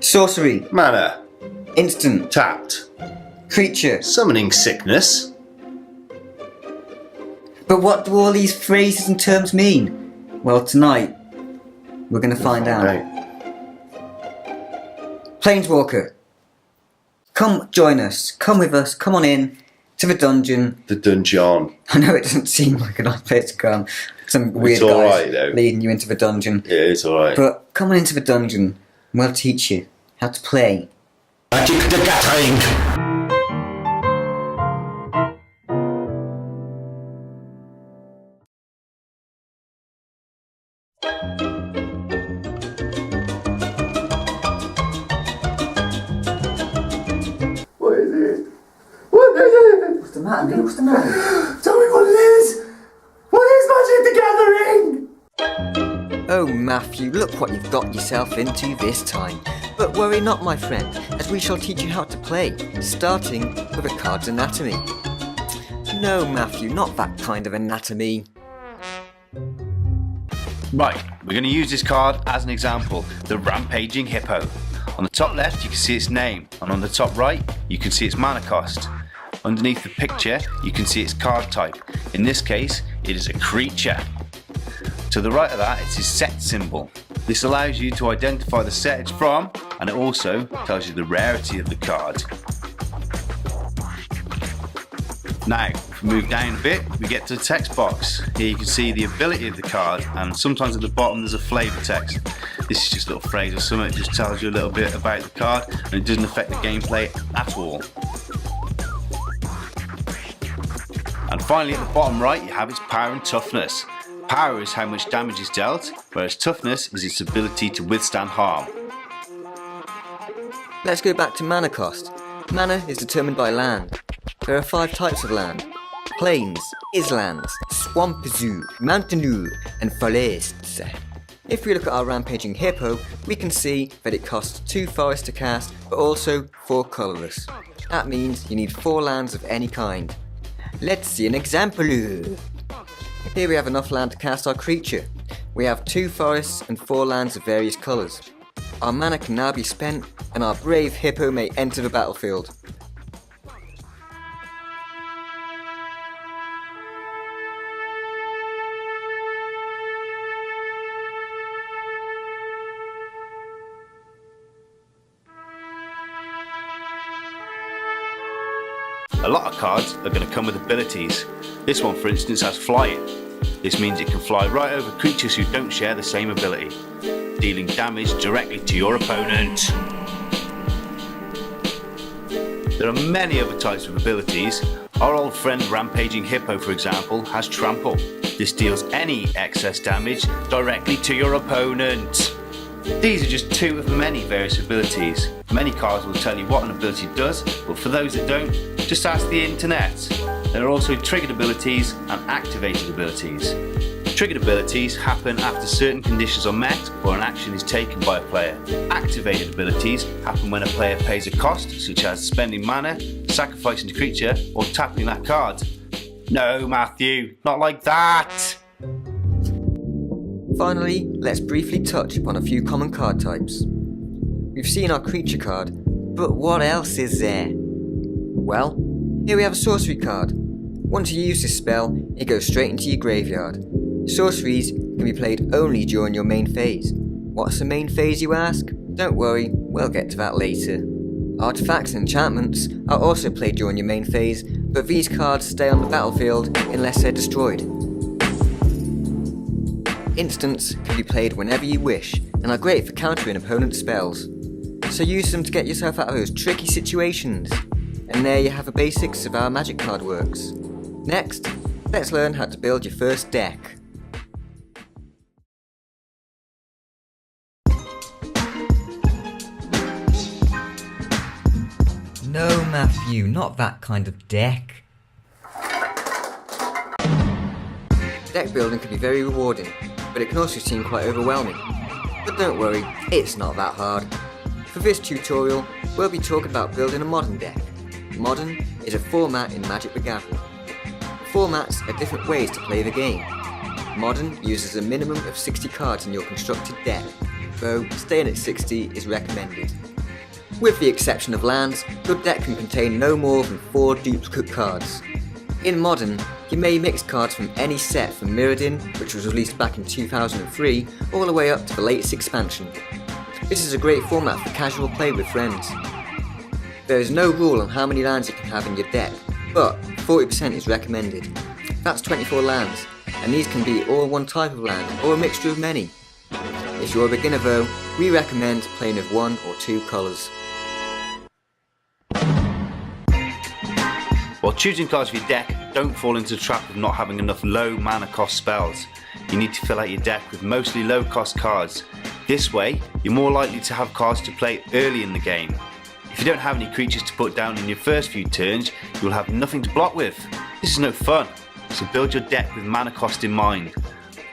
Sorcery. Mana. Instant. Tapped. Creature. Summoning sickness. But what do all these phrases and terms mean? Well, tonight, we're going to find out. Planeswalker. Come join us. Come with us. Come on in to the dungeon. The dungeon. I know it doesn't seem like a nice place to come. Some weird It's all guys right, though. leading you into the dungeon. Yeah, it's alright. But come on into the dungeon and we'll teach you how to play. Magic the Gathering. What is it? What is it? What's the matter, mate? What's the matter? Tell me what it is! What is Magic the Gathering? Oh, Matthew, look what you've got yourself into this time. But worry not, my friend, as we shall teach you how to play, starting with a card's anatomy. No, Matthew, not that kind of anatomy. Right, we're going to use this card as an example, the Rampaging Hippo. On the top left you can see its name, and on the top right you can see its mana cost. Underneath the picture you can see its card type. In this case it is a creature. To the right of that it's his set symbol. This allows you to identify the set it's from, and it also tells you the rarity of the card. Now, if we move down a bit, we get to the text box. Here you can see the ability of the card, and sometimes at the bottom there's a flavour text. This is just a little phrase or something, it just tells you a little bit about the card, and it doesn't affect the gameplay at all. And finally at the bottom right you have its power and toughness. Power is how much damage is dealt, whereas toughness is its ability to withstand harm. Let's go back to mana cost. Mana is determined by land. There are 5 types of land: plains, islands, swampazoo, mountainoo, and forests. If we look at our Rampaging Hippo, we can see that it costs 2 forests to cast, but also 4 colourless. That means you need 4 lands of any kind. Let's see an example. Here we have enough land to cast our creature. We have 2 forests and 4 lands of various colours. Our mana can now be spent, and our brave hippo may enter the battlefield. A lot of cards are going to come with abilities. This one for instance has flying. This means it can fly right over creatures who don't share the same ability, dealing damage directly to your opponent. There are many other types of abilities. Our old friend Rampaging Hippo, for example, has Trample. This deals any excess damage directly to your opponent. These are just 2 of many various abilities. Many cards will tell you what an ability does, but for those that don't, just ask the internet. There are also triggered abilities and activated abilities. Triggered abilities happen after certain conditions are met or an action is taken by a player. Activated abilities happen when a player pays a cost, such as spending mana, sacrificing a creature, or tapping that card. No, Matthew, not like that! Finally, let's briefly touch upon a few common card types. We've seen our creature card, but what else is there? Well, here we have a sorcery card. Once you use this spell, it goes straight into your graveyard. Sorceries can be played only during your main phase. What's the main phase, you ask? Don't worry, we'll get to that later. Artifacts and enchantments are also played during your main phase, but these cards stay on the battlefield unless they're destroyed. Instants can be played whenever you wish and are great for countering opponent's spells. So use them to get yourself out of those tricky situations. And there you have the basics of how Magic card works. Next, let's learn how to build your first deck. No, Matthew, not that kind of deck. Deck building can be very rewarding, but it can also seem quite overwhelming. But don't worry, it's not that hard. For this tutorial, we'll be talking about building a modern deck. Modern is a format in Magic the Gathering. Formats are different ways to play the game. Modern uses a minimum of 60 cards in your constructed deck. though staying at 60 is recommended. With the exception of lands, your deck can contain no more than 4 duplicate cards. In Modern, you may mix cards from any set from Mirrodin, which was released back in 2003, all the way up to the latest expansion. This is a great format for casual play with friends. There is no rule on how many lands you can have in your deck, but 40% is recommended. That's 24 lands, and these can be all one type of land or a mixture of many. If you're a beginner though, we recommend playing with 1 or 2 colours. While choosing cards for your deck, don't fall into the trap of not having enough low mana cost spells. You need to fill out your deck with mostly low cost cards. This way, you're more likely to have cards to play early in the game. If you don't have any creatures to put down in your first few turns, you'll have nothing to block with. This is no fun, so build your deck with mana cost in mind.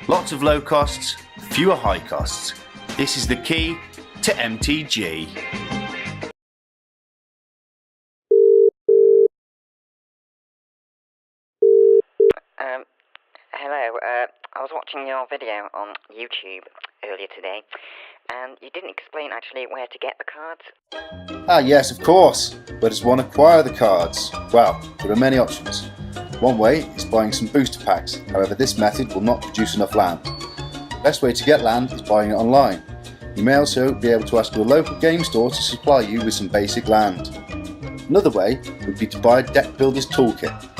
Lots of low costs, fewer high costs. This is the key to MTG. Hello, I was watching your video on YouTube earlier today, and you didn't explain actually where to get the cards. Ah yes, of course. Where does one acquire the cards? Well, there are many options. One way is buying some booster packs, however this method will not produce enough land. The best way to get land is buying it online. You may also be able to ask your local game store to supply you with some basic land. Another way would be to buy a deck builder's toolkit.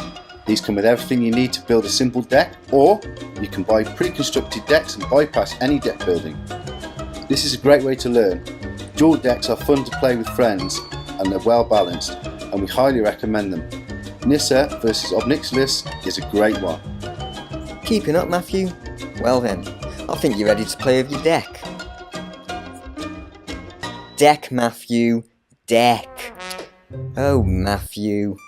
These come with everything you need to build a simple deck, or you can buy pre-constructed decks and bypass any deck building. This is a great way to learn. Dual decks are fun to play with friends and they're well balanced, and we highly recommend them. Nissa vs Obnixilis is a great one. Keeping up, Matthew? Well then, I think you're ready to play with your deck. Deck, Matthew. Deck. Oh, Matthew.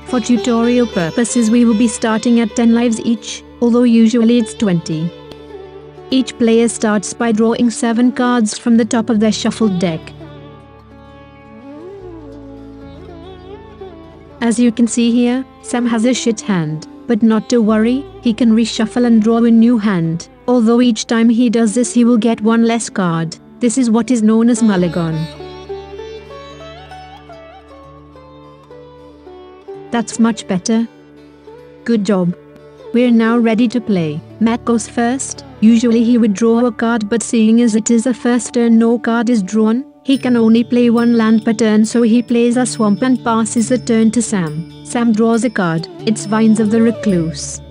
For tutorial purposes we will be starting at 10 lives each, although usually it's 20. Each player starts by drawing 7 cards from the top of their shuffled deck. As you can see here, Sam has a shit hand, but not to worry, he can reshuffle and draw a new hand, although each time he does this he will get 1 less card. This is what is known as mulligan. That's much better. Good job. We're now ready to play. Matt goes first. Usually he would draw a card, but seeing as it is a first turn no card is drawn, he can only play 1 land per turn, so he plays a swamp and passes the turn to Sam. Sam draws a card. It's Vines of the Recluse.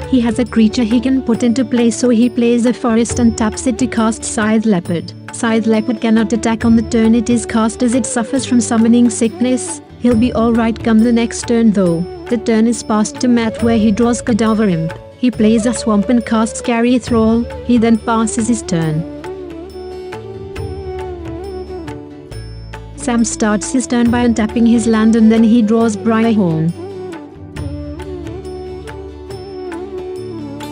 He has a creature he can put into play, so he plays a forest and taps it to cast Scythe Leopard. Scythe Leopard cannot attack on the turn it is cast as it suffers from summoning sickness. He'll be alright come the next turn though. The turn is passed to Matt where he draws Cadaver Imp. He plays a swamp and casts Carrier Thrall. He then passes his turn. Sam starts his turn by untapping his land and then he draws Briarhorn.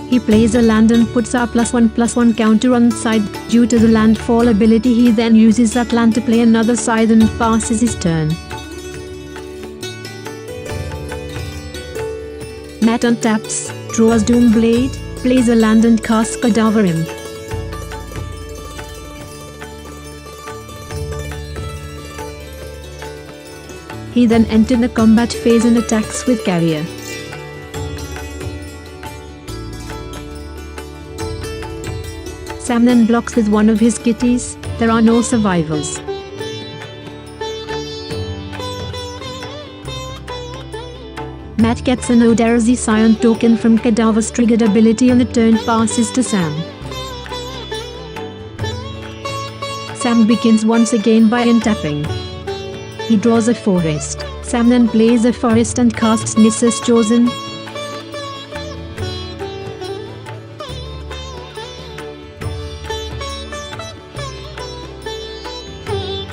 He plays a land and puts a +1/+1 counter on side. Due to the landfall ability he then uses that land to play another scythe and passes his turn. Matt untaps, draws Doomblade, plays a land and casts Cadaver Imp. He then enters the combat phase and attacks with Carrier. Sam then blocks with one of his kitties. There are no survivors. Matt gets an Odarzy Scion token from Cadaver's triggered ability on the turn passes to Sam. Sam begins once again by untapping. He draws a forest. Sam then plays a forest and casts Nissa's Chosen.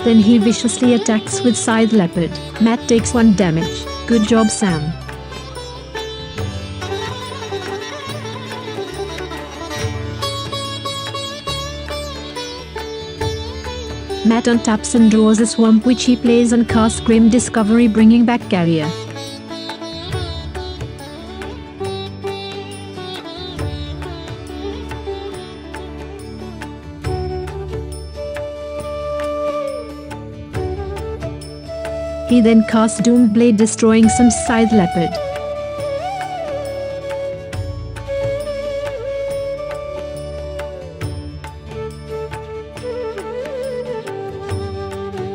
Then he viciously attacks with Scythe Leopard. Matt takes 1 damage. Good job, Sam. Matt untaps and draws a swamp which he plays and casts Grim Discovery, bringing back He then casts Doomblade, destroying some Scythe Leopard.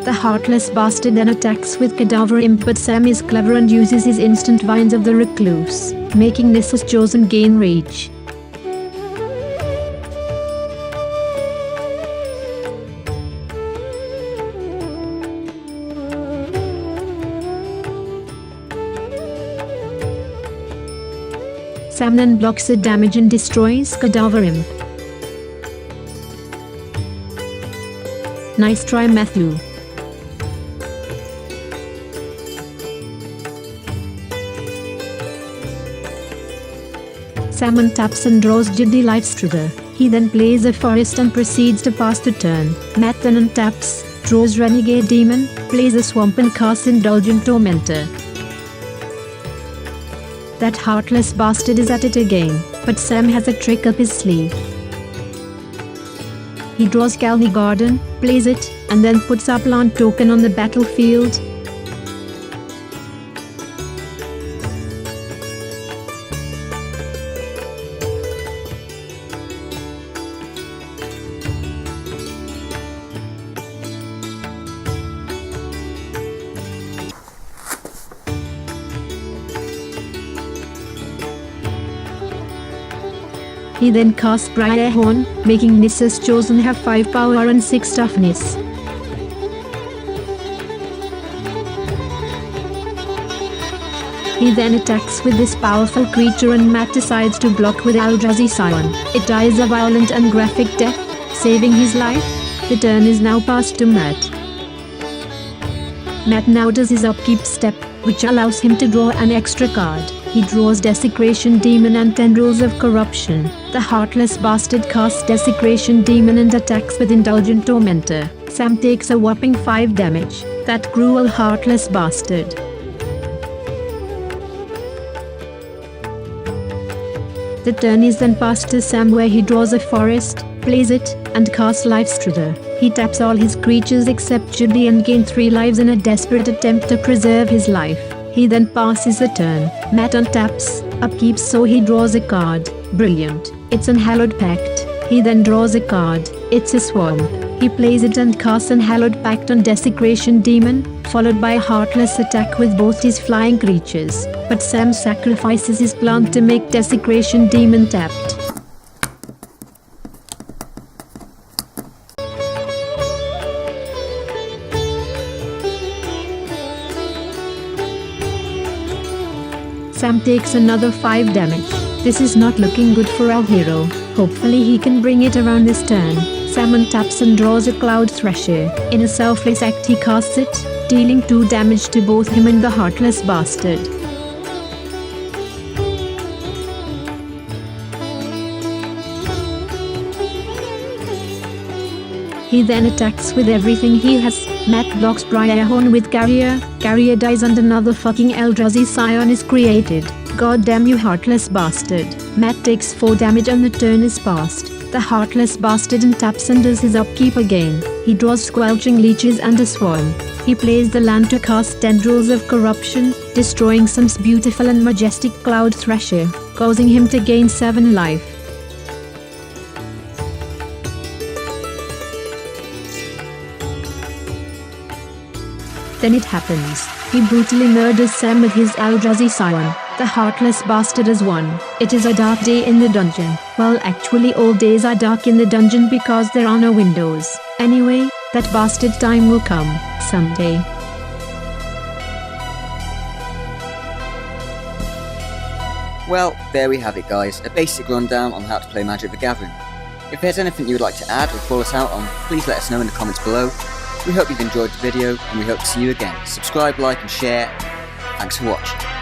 The heartless bastard then attacks with Cadaver Imp, but Sam is clever and uses his instant vines of the Recluse, making Nissa's chosen gain rage. Sam then blocks the damage and destroys Cadaver Imp. Nice try, Matthew. Sam untaps and draws Jiddy Lightstrider. He then plays a forest and proceeds to pass the turn. Matt then untaps, draws Renegade Demon, plays a swamp and casts Indulgent Tormentor. That heartless bastard is at it again, but Sam has a trick up his sleeve. He draws Calny Garden, plays it, and then puts a plant token on the battlefield. He then casts Briarhorn, making Nissa's chosen have 5 power and 6 toughness. He then attacks with this powerful creature and Matt decides to block with Eldrazi Scion. It dies a violent and graphic death, saving his life. The turn is now passed to Matt. Matt now does his upkeep step, which allows him to draw an extra card. He draws Desecration Demon and Tendrils of Corruption. The heartless bastard casts Desecration Demon and attacks with Indulgent Tormentor. Sam takes a whopping 5 damage. That cruel heartless bastard. The turn is then passed to Sam, where he draws a forest, plays it, and casts Lightstrider. He taps all his creatures except Judy and gains 3 lives in a desperate attempt to preserve his life. He then passes the turn. Matt untaps, upkeeps, so he draws a card. Brilliant. It's an Hallowed Pact. He then draws a card. It's a swamp. He plays it and casts an Hallowed Pact on Desecration Demon, followed by a heartless attack with both his flying creatures. But Sam sacrifices his plant to make Desecration Demon tapped. Sam takes another 5 damage. This is not looking good for our hero. Hopefully he can bring it around this turn. Sam untaps and draws a Cloud Thresher. In a selfless act he casts it, dealing 2 damage to both him and the heartless bastard. He then attacks with everything he has. Matt blocks Briarhorn with Carrier. Carrier dies and another fucking Eldrazi Scion is created. God damn you, heartless bastard. Matt takes 4 damage and the turn is passed. The heartless bastard untaps and does his upkeep again. He draws Squelching Leeches and a Swarm. He plays the land to cast Tendrils of Corruption, destroying Sam's beautiful and majestic Cloud Thresher, causing him to gain 7 life. Then it happens. He brutally murders Sam with his Eldrazi Scion. The heartless bastard has won. It is a dark day in the dungeon. Well, actually all days are dark in the dungeon because there are no windows. Anyway, that bastard time will come, someday. Well, there we have it guys, a basic rundown on how to play Magic the Gathering. If there's anything you would like to add or call us out on, please let us know in the comments below. We hope you've enjoyed the video and we hope to see you again. Subscribe, like and share. Thanks for watching.